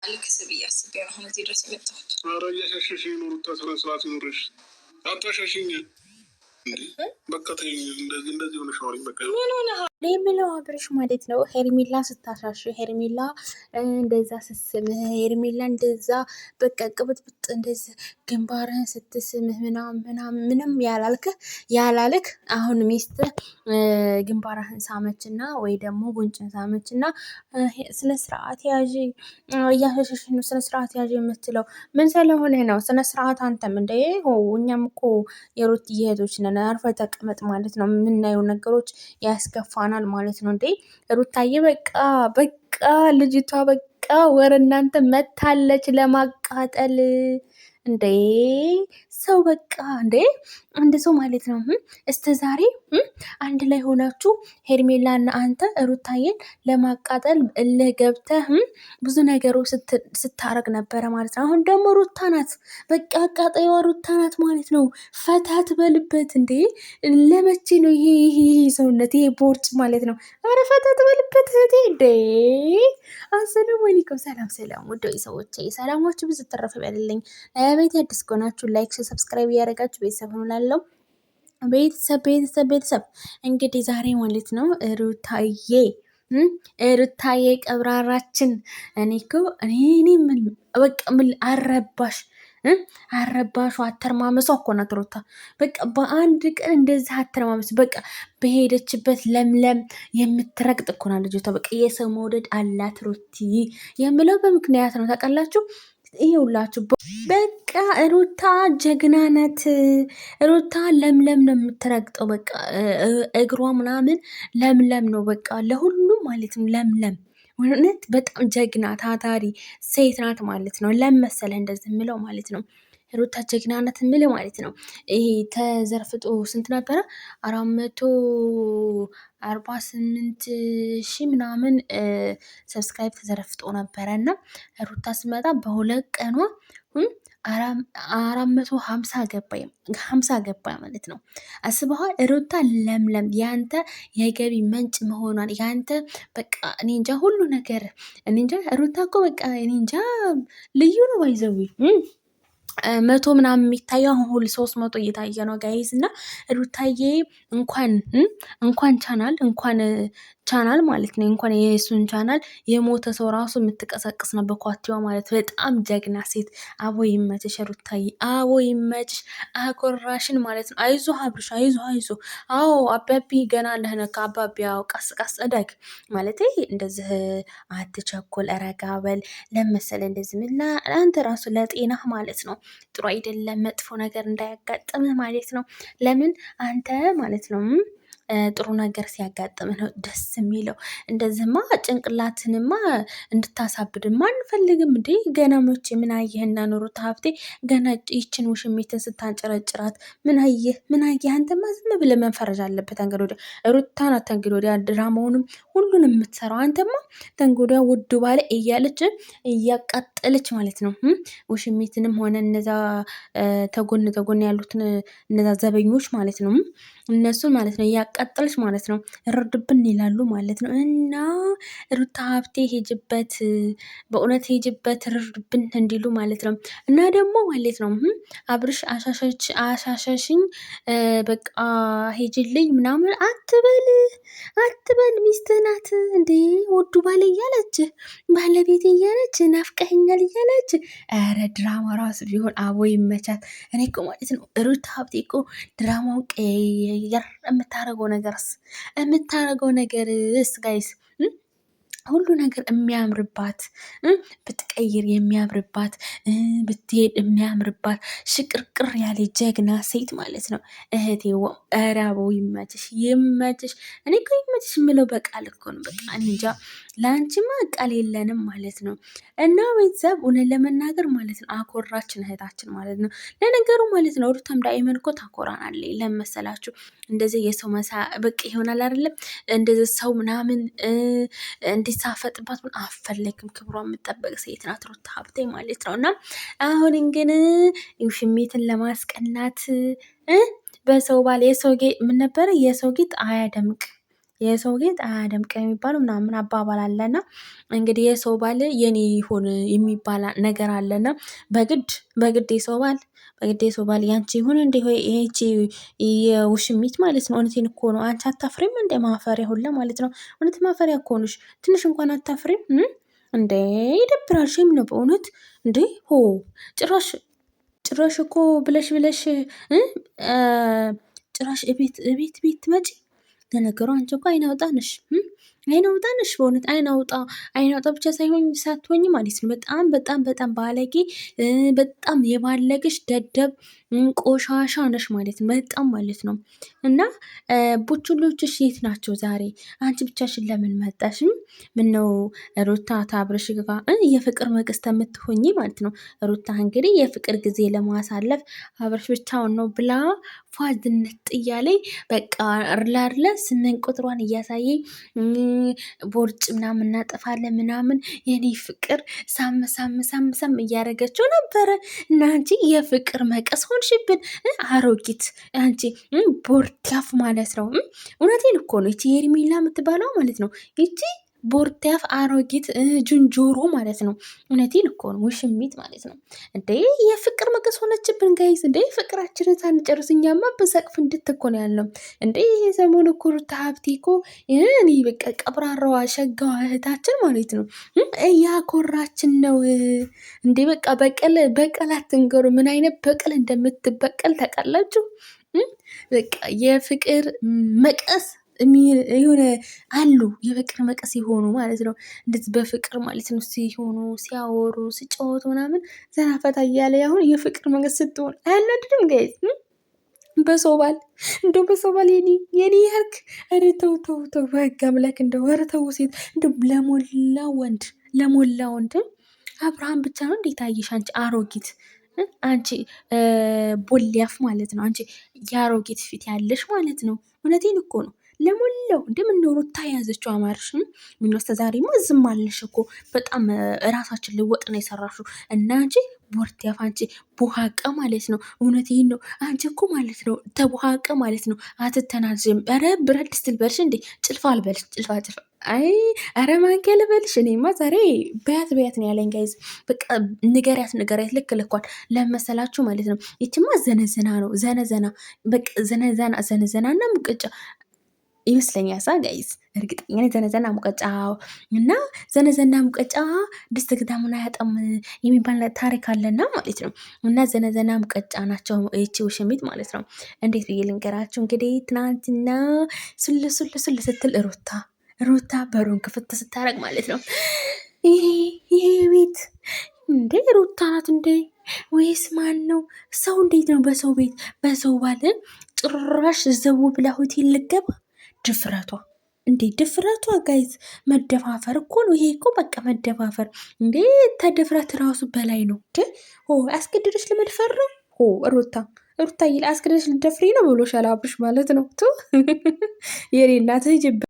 ልክስብ እያስቤ ነው አሁን እዚህ ድረስ የመጣሁት። ኧረ እያሻሸሽ የኖሩታ ስነ ስርዓት ይኖርሽ። አታሻሽኝ እንዴ! በቃ ተይኝ። እንደዚህ ሆነ ሻወሪኝ በቃ ምን ሆነ የምለው አብርሽ ማለት ነው። ሄርሜላ ስታሻሽ፣ ሄርሜላ እንደዛ ስስምህ፣ ሄርሜላ እንደዛ በቃ ቅብጥብጥ እንደዚ ግንባርህን ስትስምህ ምንም ያላልክ አሁን ሚስት ግንባርህን ሳመችና ወይ ደግሞ ጉንጭን ሳመችና ስነ ስርዓት ያዥ እያሻሸሽ ነው ስነ ስርዓት ያዥ የምትለው ምን ስለሆነ ነው? ስነ ስርዓት አንተም እንደ እኛም እኮ የሩት እህቶች ነን። አርፈ ተቀመጥ ማለት ነው። የምናየው ነገሮች ያስከፋናል ማለት ነው። እንዴ ሩታዬ በቃ ልጅቷ በቃ ወረ እናንተ መታለች ለማቃጠል እንዴ ሰው በቃ እንዴ አንድ ሰው ማለት ነው። እስከ ዛሬ አንድ ላይ ሆናችሁ ሄርሜላና አንተ ሩታዬን ለማቃጠል እልህ ገብተህ ብዙ ነገሮች ስታረግ ነበረ ማለት ነው። አሁን ደግሞ ሩታ ናት በቃ አቃጣይዋ ሩታ ናት ማለት ነው። ፈታ ትበልበት እንዴ! ለመቼ ነው ይሄ ሰውነት ይሄ ቦርጭ ማለት ነው? አረ ፈታ ትበልበት እህቴ እንዴ! አሰላሙ አለይኩም ሰላም ውድ ሰዎች ሰላማችሁ ብዙ ተረፈ ያለልኝ ቤት አዲስ ከሆናችሁ ላይክ ሰብስክራይብ እያደረጋችሁ ቤተሰብ ሆኖላለሁ። ቤተሰብ እንግዲህ ዛሬ ማለት ነው ሩታዬ ቀብራራችን እኔ ምን አረባሹ አተርማመሷ እኮ ናት ሩታ። በቃ በአንድ ቀን እንደዚህ አተርማመስ በቃ በሄደችበት ለምለም የምትረግጥ እኮ ናት ልጅቷ። በቃ የሰው መውደድ አላት ሩቲ የምለው በምክንያት ነው ታውቃላችሁ። ይኸውላችሁ በቃ ሩታ ጀግና ናት። ሩታ ለምለም ነው የምትረግጠው። በቃ እግሯ ምናምን ለምለም ነው በቃ ለሁሉም ማለት ነው ለምለም። እውነት በጣም ጀግና ታታሪ ሴት ናት ማለት ነው። ለመሰለህ እንደዚህ የምለው ማለት ነው ሩታ ጀግና ናት የምልህ ማለት ነው። ይሄ ተዘርፍጦ ስንት ነበረ 448,000 ምናምን ሰብስክራይብ ተዘረፍጦ ነበረ እና ሩታ ስመጣ በሁለት ቀኗ 450 ገባ ማለት ነው። አስበኋል ሩታ ለምለም ያንተ የገቢ ምንጭ መሆኗን ያንተ በቃ እኔ እንጃ ሁሉ ነገር እኔ እንጃ ሩታ እኮ በቃ እኔ እንጃ ልዩ ነው ባይዘዊ 100 ምናምን የሚታየው አሁን 300 እየታየ ነው ጋይዝ። እና ሩታዬ እንኳን ቻናል ማለት ነው እንኳን የሱን ቻናል የሞተ ሰው ራሱ የምትቀሰቅስ ነው በኳቲዋ ማለት በጣም ጀግና ሴት። አቦ ይመችሽ ሩታዬ፣ አቦ ይመችሽ፣ አኮራሽን ማለት ነው። አይዞ አብርሽ አይዞ። አዎ አባቢ ገና ለህነካ አባቢ ያው ቀስ እደግ ማለት እንደዚህ አትቸኮል፣ ረጋበል ለመሰለ እንደዚህ ምና አንተ ራሱ ለጤናህ ማለት ነው ጥሩ አይደለም። መጥፎ ነገር እንዳያጋጥምህ ማለት ነው። ለምን አንተ ማለት ነው ጥሩ ነገር ሲያጋጥምህ ነው ደስ የሚለው። እንደዚህማ ጭንቅላትንማ እንድታሳብድማ አንፈልግም እንዴ። ገና መቼ ምን አየህና ኑሩት ሀብቴ ገና ይችን ውሽሚትን ስታንጨረጭራት ምን አየህ? አንተማ ዝም ብለህ መንፈረጅ አለበት። ተንገድ ወዲያ ሩታ ናት ተንገድ ወዲያ ድራማውንም ሁሉንም የምትሰራው አንተማ ተንገድ ወዲያ ውዱ ባለ እያለች እያቃጠለች ማለት ነው። ውሽሚትንም ሆነ እነዛ ተጎን ያሉትን እነዛ ዘበኞች ማለት ነው እነሱን ማለት ነው እያቃጠለች ማለት ነው እርድብን ይላሉ ማለት ነው። እና ሩታ ሀብቴ ሄጅበት፣ በእውነት ሄጅበት ርድብን እንዲሉ ማለት ነው። እና ደግሞ ማለት ነው አብርሽ አሻሸሽኝ በቃ ሄጅልኝ ምናምን አትበል ሚስትህ ናት እንዴ ወዱ ባለ እያለች ባለቤት እያለች ናፍቀኸኛል እያለች ኧረ ድራማ ራሱ ቢሆን አቦ ይመቻት። እኔ እኮ ማለት ነው ሩታ ሀብቴ እኮ ድራማውን ቀየር የምታረገው ነገርስ ጋይስ ሁሉ ነገር የሚያምርባት ብትቀይር የሚያምርባት ብትሄድ የሚያምርባት ሽቅርቅር ያለ ጀግና ሴት ማለት ነው እህቴ። ኧረ አቦ ይመችሽ። እኔ እኮ ይመችሽ የምለው በቃል እኮ ነው። በቃ እንጃ ለአንቺማ ቃል የለንም ማለት ነው። እና ቤተሰብ እውነት ለመናገር ማለት ነው አኮራችን እህታችን ማለት ነው። ለነገሩ ማለት ነው ሩታም ዳይመን እኮ ታኮራናለች። ለመሰላችሁ እንደዚህ የሰው በቃ ይሆናል አይደለም እንደዚህ ሰው ምናምን እንዲሳፈጥባት ምን አፈለግም። ክብሯ የምጠበቅ ሴት ናት ሩታ ሀብቴ ማለት ነው። እና አሁን ግን ሽሜትን ለማስቀናት በሰው ባል የሰው ጌጥ ምን ነበረ የሰው ጌጥ አያደምቅ የሰው ጌጥ አያደምቅ የሚባለው ምናምን አባባል አለና እንግዲህ የሰው ባል የኔ ይሁን የሚባል ነገር አለና በግድ የሰው ባል ያንቺ ይሁን እንደ ይቺ የውሽሚት ማለት ነው። እውነቴን እኮ ነው። አንቺ አታፍሪም እንደ ማፈሪያ ሁላ ማለት ነው። እውነት ማፈሪያ እኮ ነሽ። ትንሽ እንኳን አታፍሪም እንዴ? ይደብራል። ሼም ነው በእውነት እንዴ። ሆ ጭራሽ እኮ ብለሽ ጭራሽ ቤት መጪ። ለነገሩ አንቺ እኮ አይናውጣንሽ በእውነት አይናውጣ ብቻ ሳትሆኝ ማለት ነው። በጣም ባለጌ፣ በጣም የባለገሽ ደደብ ቆሻሻ ነሽ ማለት ነው። በጣም ማለት ነው። እና ቡችሎችሽ የት ናቸው ዛሬ? አንቺ ብቻሽን ለምን መጣሽ? ምነው ሩታ ታብረሽ ጋር የፍቅር መቅስት የምትሆኝ ማለት ነው። ሩታ እንግዲህ የፍቅር ጊዜ ለማሳለፍ አብረሽ ብቻውን ነው ብላ ፏዝነት እያለኝ በቃ እርላርለ 8 ቁጥሯን እያሳየኝ ቦርጭ ምናምን እናጠፋለን ምናምን የኔ ፍቅር ሳም እያደረገችው ነበረ። እና አንቺ የፍቅር መቀስ ሆንሽብን አሮጊት። አንቺ ቦርቲያፍ ማለት ነው። እውነቴን እኮ ነው። ይቺ ሄርሜላ የምትባለው ማለት ነው። ይቺ ቦርቲያፍ አሮጊት ጅንጆሮ ማለት ነው። እውነቴን እኮ ነው። ውሽሚት ማለት ነው። እንዴ የፍቅር መቀስ ሆነችብን ጋይስ። እንዴ ፍቅራችንን ሳንጨርስ እኛማ በሰቅፍ እንድትኮ ነው ያለው። እንዴ የሰሞኑ እኮ ሩታ ሀብቴ እኮ እኔ በቃ ቀብራራዋ ሸጋዋ እህታችን ማለት ነው እያኮራችን ነው። እንዴ በቃ በቀል አትንገሩ። ምን አይነት በቀል እንደምትበቀል ታውቃላችሁ? በቃ የፍቅር መቀስ የሆነ አሉ የፍቅር መቀስ የሆኑ ማለት ነው። እንደዚህ በፍቅር ማለት ነው ሲሆኑ ሲያወሩ ሲጫወቱ ምናምን ዘና ፈታ እያለ አሁን የፍቅር መቀስ ስትሆን አያናድድም ጋይዝ? በሰው ባል የኔ ያርክ። ኧረ ተው በህግ አምላክ እንደው ኧረ ተው ሴት እንደው ለሞላ ወንድ አብርሃም ብቻ ነው እንዴት አየሽ አንቺ አሮጊት? አንቺ ቦሊያፍ ማለት ነው። አንቺ የአሮጊት ፊት ያለሽ ማለት ነው። እውነቴን እኮ ነው። ለሞላው እንደምነው ሩታ የያዘችው አማርሽም ምን ወስተ ዛሬማ ዝም አልሽ እኮ በጣም ራሳችን ልወጥ ነው የሰራሽው። እና አንቺ ቦርቲያፍ አንቺ ቡሃቀ ማለት ነው። እውነቴን ነው። አንቺ እኮ ማለት ነው ተቡሃቀ ማለት ነው። አትተናዝም። ኧረ ብረት ድስት ልበልሽ እንዴ? ጭልፋ ልበልሽ? ጭልፋ አይ ኧረ ማንኪያ ልበልሽ? እኔማ ዛሬ በያት ነው ያለኝ ጋይዝ። በቃ ንገሪያት ልክ ልኳል ለመሰላችሁ ማለት ነው። ይችማ ዘነዘና ነው በቃ ዘነዘና እና ሙቀጫ ይመስለኛል ሳ ጋይዝ እርግጠኛ ዘነዘና ሙቀጫ እና ዘነዘና ሙቀጫ ድስት ግዳሙን አያጣም የሚባል ታሪክ አለና ማለት ነው። እና ዘነዘና ሙቀጫ ናቸው ይቺ ውሽሚት ማለት ነው። እንዴት ብዬ ልንገራችሁ እንግዲህ ትናንትና ሱል ስትል ሩታ በሩን ክፍት ስታረግ ማለት ነው። ይሄ ቤት እንዴ ሩታ ናት እንዴ ወይስ ማን ነው? ሰው እንዴት ነው በሰው ቤት በሰው ባል ጭራሽ ዘው ብላ ሆቴል ልገባ? ድፍረቷ ጋይዝ መደፋፈር እኮ ነው። ይሄ እኮ በቃ መደፋፈር እንዴ! ተደፍረት ራሱ በላይ ነው። አስገድደሽ ለመድፈር ነው ሩታ ይል አስገድደሽ ልደፍሪ ነው ብሎ ሸላብሽ ማለት ነው። የኔ እናት